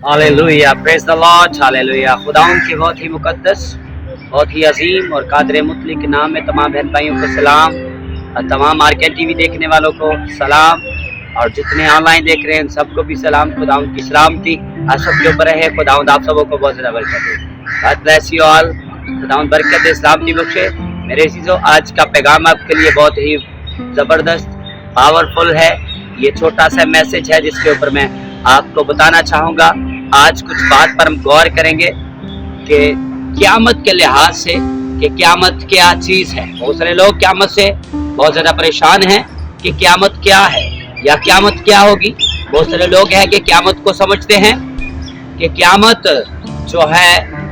Hallelujah, praise the Lord, hallelujah. खुदावंद के बहुत ही मुकद्दस, बहुत ही अजीम और कादिर मुतलक के नाम में तमाम बहन भाइयों को सलाम, और तमाम आरके टीवी देखने वालों को सलाम, और जितने ऑनलाइन देख रहे हैं सबको भी सलाम। खुदावंद की सलामती आप सबके ऊपर रहे। खुदावंद आप सबों को बहुत ज़्यादा बरकत दे। God bless you all. खुदावंद बरकत दे, सलामती बख्शे। मेरे अज़ीज़ों, आज का पैगाम आपके लिए बहुत ही ज़बरदस्त, पावरफुल है। ये छोटा सा मैसेज है जिसके ऊपर मैं आपको बताना चाहूँगा। आज कुछ बात पर हम गौर करेंगे कि क़यामत के लिहाज से कि क़यामत क्या चीज़ है। बहुत सारे लोग क़यामत से बहुत ज़्यादा परेशान हैं कि क़यामत क्या है या क़यामत क्या होगी। बहुत सारे लोग हैं कि क़यामत को समझते हैं कि क़यामत जो है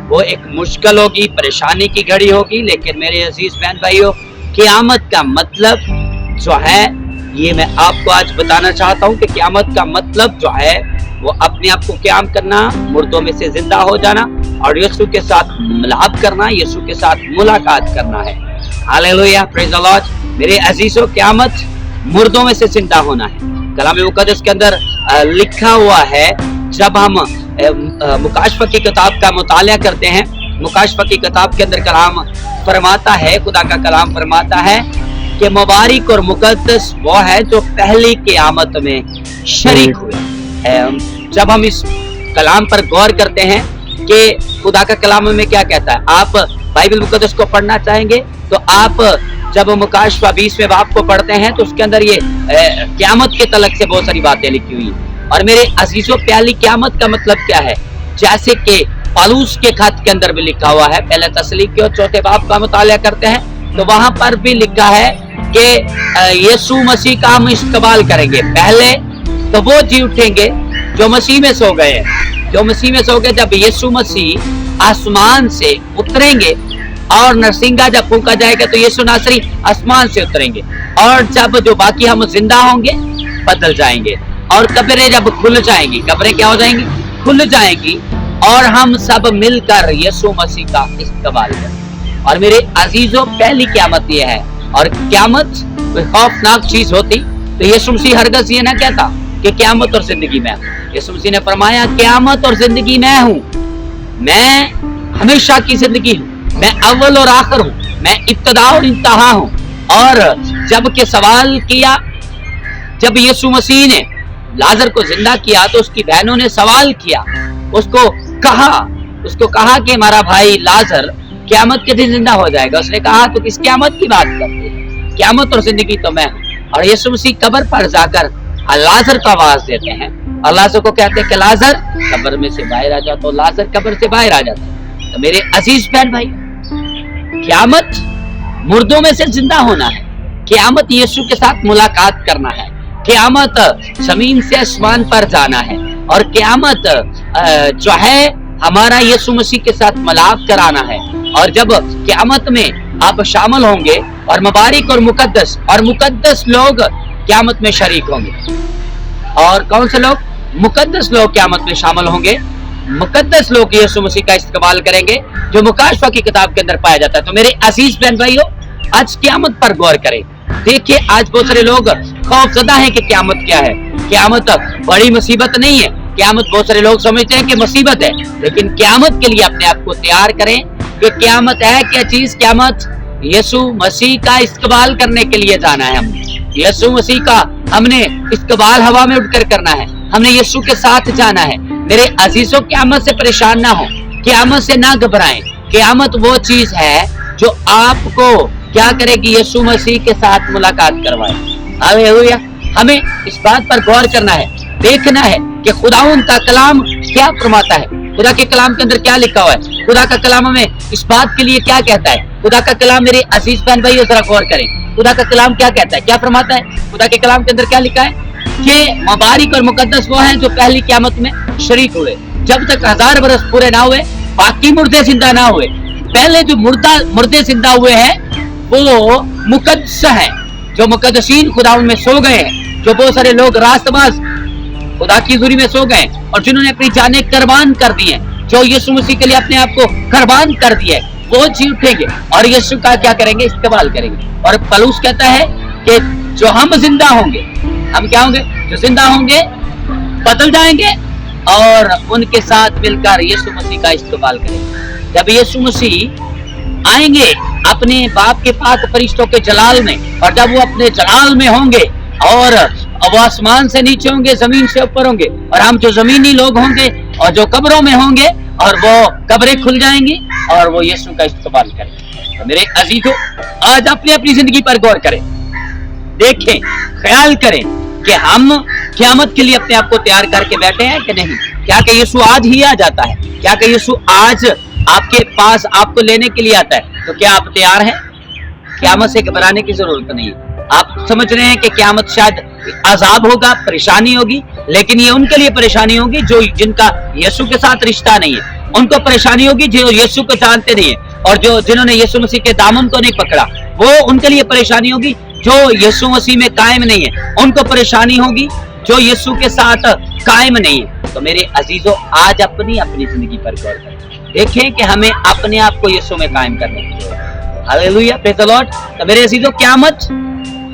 वो एक मुश्किल होगी, परेशानी की घड़ी होगी। लेकिन मेरे अजीज बहन भाइयों, क़यामत का मतलब जो है ये मैं आपको आज बताना चाहता हूँ कि क़यामत का मतलब जो है वो अपने आप को क़याम करना, मुर्दों में से जिंदा हो जाना और यीशु के साथ मिलाप करना, यीशु के साथ मुलाकात करना है। Hallelujah, praise the Lord. मेरे अजीजों, क़यामत मुर्दों में से जिंदा होना है। कलाम मुक़द्दस के अंदर लिखा हुआ है, जब हम मुकाशफा की किताब का मुताला करते हैं, मुकाशफा की किताब के अंदर कलाम फरमाता है, खुदा का कलाम फरमाता है कि मुबारक और मुक़द्दस वो है जो पहली क़यामत में शरीक हुए। जब हम इस कलाम पर गौर करते हैं कि खुदा का कलाम में क्या कहता है, आप बाइबल मुक़द्दस को पढ़ना चाहेंगे तो आप जब मुकाशफा 20वें बाब को पढ़ते हैं तो उसके अंदर ये क़यामत के तलक से बहुत सारी बातें लिखी हुई हैं। और मेरे अजीजों, पहली क़यामत का मतलब क्या है? जैसे कि पौलुस के खत के अंदर भी लिखा हुआ है, पहले तस्सलीकी और 4 बाब का मुताला करते हैं तो वहां पर भी लिखा है कि यीशु मसीह का हम इस्तकबाल करेंगे। पहले तो वो जी उठेंगे जो मसीह में सो गए हैं, जो मसीह में सो गए। जब यीशु मसीह आसमान से उतरेंगे और नरसिंगा जब फूंका जाएगा तो यीशु नासरी आसमान से उतरेंगे, और जब जो बाकी हम जिंदा होंगे बदल जाएंगे, और कब्रें जब खुल जाएंगी, कब्रें क्या हो जाएंगी? खुल जाएंगी, और हम सब मिलकर यीशु मसीह का इस्तकबाल करेंगे। और मेरे अजीजों, पहली क़यामत ये है। और क़यामत खौफनाक चीज होती तो यीशु मसीह हरगज़ ये ना कहता कि क़यामत और जिंदगी मैं हूँ। यीशु मसीह ने फरमाया, क़यामत और जिंदगी मैं हूँ, मैं हमेशा की जिंदगी हूँ, मैं अव्वल और आखिर हूँ, मैं इब्तिदा और इंतहा हूँ। और जब के सवाल किया, जब यीशु मसीह ने लाजर को जिंदा किया तो उसकी बहनों ने सवाल किया, उसको कहा कि हमारा भाई लाजर क़यामत के दिन जिंदा हो जाएगा। उसने कहा तो किस क़यामत की बात करते हैं? क़यामत और जिंदगी तो मैं हूँ। और यीशु मसीह कब्र पर जाकर लाजर को आवाज देते हैं और लाजर को कहते हैं कि लाजर कब्र में से बाहर आ जा, तो लाजर कब्र से बाहर आ जाता है। तो मेरे अजीज बहन भाई, क़यामत मुर्दों में से जिंदा होना है, क़यामत यीशु के साथ मुलाकात करना है, क़यामत जमीन से आसमान पर जाना है, और क़यामत जो है हमारा यीशु मसीह के साथ मिलाप कराना है। और जब क़यामत में आप शामिल होंगे और मुबारक और मुकद्दस लोग क़यामत में शरीक होंगे। और कौन से लोग? मुकद्दस लोग क़यामत में शामिल होंगे। मुकद्दस लोग यीशु मसीह का इस्तकबाल करेंगे, जो मुकाशफा की किताब के अंदर पाया जाता है। तो मेरे अजीज बहन भाइयों, आज क़यामत पर गौर करें। देखिए, आज बहुत सारे लोग खौफजदा हैं कि क़यामत क्या है। क़यामत बड़ी मुसीबत नहीं है। क़यामत बहुत सारे लोग समझते हैं कि मुसीबत है, लेकिन क़यामत के लिए अपने आप को तैयार करें कि क़यामत है क्या चीज? क़यामत यीशु मसीह का इस्तकबाल करने के लिए जाना है। हमने यीशु मसीह का हमने इस्तकबाल हवा में उठकर करना है, हमने यीशु के साथ जाना है। मेरे अजीजों, क़यामत से परेशान ना हो, क़यामत से ना घबराएं। क़यामत वो चीज है जो आपको क्या करेगी? यीशु मसीह के साथ मुलाकात करवाए। हालेलुया। हमें इस बात पर गौर करना है, देखना है कि खुदावंद का कलाम क्या फरमाता है, खुदा के कलाम के अंदर क्या लिखा हुआ है, खुदा का कलाम हमें इस बात के लिए क्या कहता है। खुदा का कलाम, मेरे अजीज बहन भाइयों, जरा गौर करें, खुदा का कलाम क्या कहता है, क्या फरमाता है। खुदा के कलाम के अंदर क्या लिखा है कि मुबारक और मुकद्दस वो हैं जो पहली क़यामत में शरीक हुए। जब तक 1000 बरस पूरे ना हुए, बाकी मुर्दे जिंदा ना हुए, पहले जो मुर्दे जिंदा हुए हैं वो मुकद्दस हैं, जो मुकद्दसीन खुदा में सो गए हैं। जो बहुत सारे लोग रास्तबाज खुदा की हुजूरी में सो गए और जिन्होंने अपनी जानें कुर्बान कर दी हैं, जो यीशु मसीह के लिए अपने आप को कुर्बान कर दिया है, वो जी उठेंगे और यीशु का क्या करेंगे? इस्तेमाल करेंगे। और पौलुस कहता है कि जो हम जिंदा होंगे, हम क्या होंगे? जो जिंदा होंगे बदल जाएंगे اور ان کے ساتھ مل کر یسوع مسیح کا استقبال کریں۔ جب یسوع مسیح آئیں گے اپنے باپ کے پاک فرشتوں کے جلال میں، اور جب وہ اپنے جلال میں ہوں گے اور وہ آسمان سے نیچے ہوں گے، زمین سے اوپر ہوں گے، اور ہم جو زمینی لوگ ہوں گے اور جو قبروں میں ہوں گے، اور وہ قبریں کھل جائیں گی اور وہ یسوع کا استقبال کریں گے۔ تو میرے عزیزو، آج اپنی اپنی زندگی پر غور کریں، دیکھیں، خیال کریں کہ ہم قیامت کے لیے اپنے آپ کو تیار کر کے بیٹھے ہیں کہ نہیں۔ کیا کہ یسوع آج ہی آ جاتا ہے؟ کیا کہ یسوع آج آپ کے پاس آپ کو لینے کے لیے آتا ہے؟ تو کیا آپ تیار ہیں؟ قیامت سے گھبرانے کی ضرورت نہیں ہے۔ آپ سمجھ رہے ہیں کہ قیامت شاید عذاب ہوگا، پریشانی ہوگی، لیکن یہ ان کے لیے پریشانی ہوگی جو جن کا یسوع کے ساتھ رشتہ نہیں ہے۔ ان کو پریشانی ہوگی جو یسوع کو جانتے نہیں ہیں، اور جنہوں نے یسوع مسیح کے دامن کو نہیں پکڑا، وہ ان کے لیے پریشانی ہوگی۔ جو یسوع مسیح میں قائم نہیں ہے، ان کو پریشانی ہوگی جو یسوع کے ساتھ قائم نہیں ہے۔ تو میرے عزیزو، آج اپنی اپنی زندگی پر غور کریں، دیکھیں کہ ہمیں اپنے آپ کو یسوع میں قائم کرنے کی ضرورت ہے۔ ہاللیلویہ، پریز دی لارڈ۔ تو میرے عزیزو، قیامت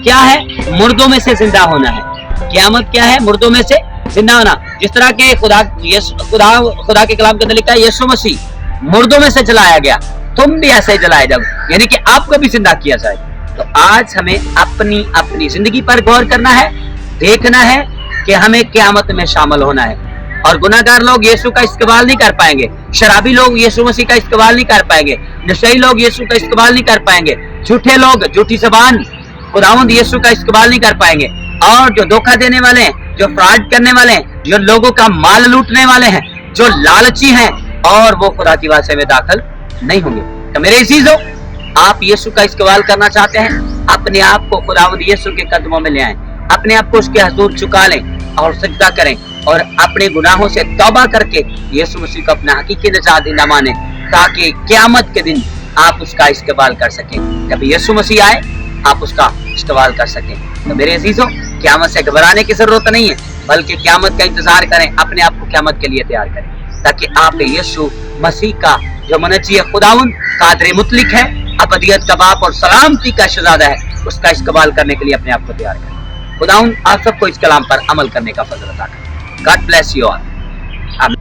کیا ہے؟ مردوں میں سے زندہ ہونا ہے۔ قیامت کیا ہے؟ مردوں میں سے زندہ ہونا۔ جس طرح کہ خدا کے کلام کے اندر لکھا ہے یسوع مسیح مردوں میں سے جلایا گیا، تم بھی ایسے ہی جلائے جاؤ، یعنی کہ آپ کو بھی زندہ کیا جائے۔ تو آج ہمیں اپنی اپنی زندگی پر غور کرنا ہے، دیکھنا ہے کہ ہمیں قیامت میں شامل ہونا ہے۔ اور گناہ گار لوگ یسوع کا استقبال نہیں کر پائیں گے، شرابی لوگ یسوع مسیح کا استقبال نہیں کر پائیں گے، نشئی لوگ یسوع کا استقبال نہیں کر پائیں گے، جھوٹے لوگ، جھوٹی زبان خداوند یسوع کا استقبال نہیں کر پائیں گے، اور جو دھوکہ دینے والے ہیں، جو فراڈ کرنے والے ہیں، جو لوگوں کا مال لوٹنے والے ہیں، جو لالچی ہیں، اور وہ خدا کی واسطے میں داخل نہیں ہوں گے۔ تو میرے عزیزو، آپ یسوع کا استقبال کرنا چاہتے ہیں، اپنے آپ کو خداوند یسوع کے قدموں میں لے آئیں، اپنے آپ کو اس کے حضور جھکا لیں اور سجدہ کریں، اور اپنے گناہوں سے توبہ کر کے یسوع مسیح کو اپنا حقیقی نجات دہندہ مانیں، تاکہ قیامت کے دن آپ اس کا استقبال کر سکیں۔ جب یسوع مسیح آئے، آپ اس کا استقبال کر سکیں۔ تو میرے عزیزو، قیامت سے گھبرانے کی ضرورت نہیں ہے، بلکہ قیامت کا انتظار کریں، اپنے آپ کو قیامت کے لیے تیار کریں، تاکہ آپ یسوع مسیح کا جو منجی خداوند، قادر مطلق ہے، ابدیت کا باپ اور سلامتی کا شہزادہ ہے، اس کا استقبال کرنے کے لیے اپنے آپ کو تیار کریں۔ خداوند آپ سب کو اس کلام پر عمل کرنے کا فضل عطا کرے۔ God bless you all. Amen.